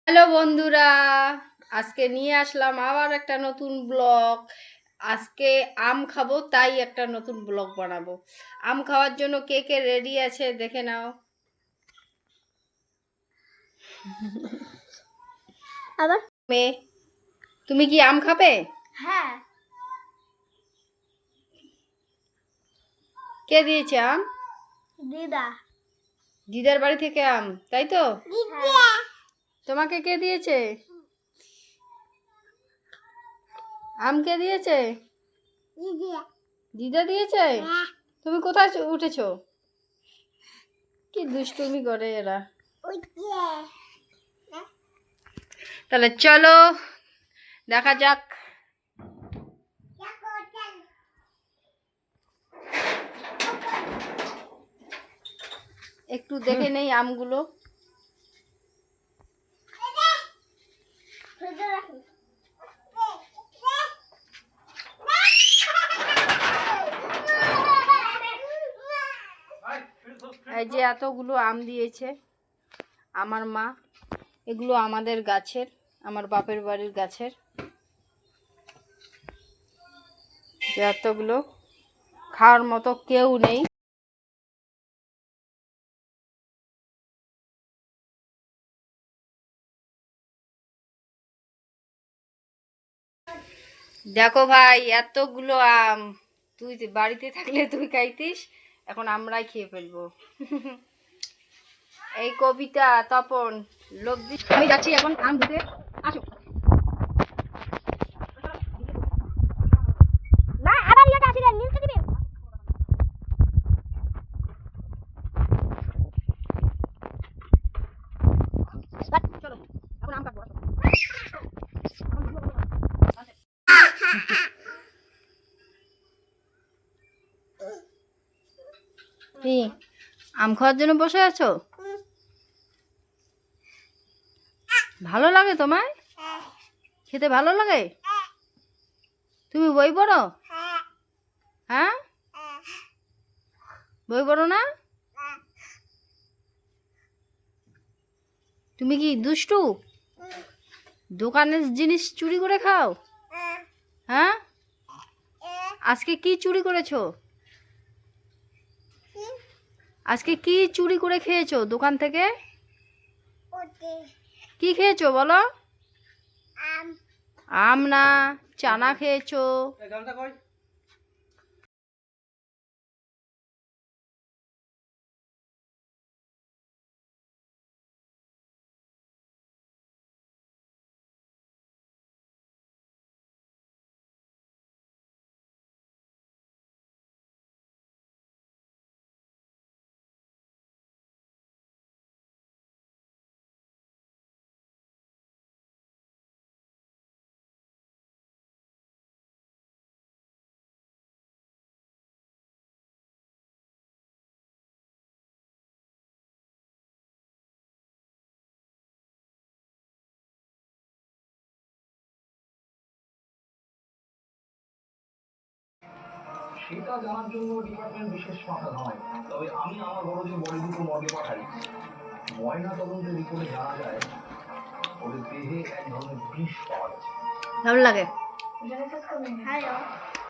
Hello বন্ধুরা, আজকে নিয়ে আসলাম আবার একটা নতুন ব্লগ। আজকে আম খাবো, তাই একটা নতুন ব্লগ বানাবো। আম খাওয়ার জন্য কে কে রেডি আছে দেখে নাও। আবার মেয়ে, তুমি কি আম খাবে? হ্যাঁ, কে দিয়েছে আম? দিদা। দিদার বাড়ি থেকে আম, তাই তো? হ্যাঁ। তোমাকে কে দিয়েছে? আম কে দিয়েছে? দিদা দিয়েছে। তুমি কোথায় উঠেছো? কি দুষ্টুমি করে এরা। তাহলে চলো দেখা যাক। একটু দেখে নেই আমগুলো। এই যে এতগুলো আম দিয়েছে আমার মা। এগুলো আমাদের গাছের, আমার বাপের বাড়ির গাছের। যে এতগুলো খাওয়ার মতো কেউ নেই। দেখো ভাই, এতগুলো আম তুই বাড়িতে থাকলে তুই খাইতিস, এখন আমরাই খেয়ে ফেলবো। এই কবিতা, তপন, লোক আমি যাচ্ছি এখন আম দিতে। আসো। না, আবার ইয়েটা আসলে নিচে দিবে। চলো এখন আম কাটবো। কি আম খাওয়ার জন্য বসে আছো? ভালো লাগে তোমায়? খেতে ভালো লাগে? তুমি বই পড়ো? হ্যাঁ, বই পড়ো না? তুমি কি দুষ্টু? দোকানের জিনিস চুরি করে খাও? হ্যাঁ, আজকে কি চুরি করেছো? আজকে কি চুরি করে খেয়েছো দোকান থেকে? কি খেয়েছো বলো? আম না, চানা খেয়েছো। সেটা জানার জন্য ডিপার্টমেন্ট বিশেষ পাঠানো হয়। তবে আমি আমার বড়দের বডি দুটো মর্গে পাঠাই। ময়না তদন্তের রিপোর্টে জানা যায় ওদের দেহে এক ধরনের বিষ পাওয়া গেছে। ভালো লাগে। হ্যালো।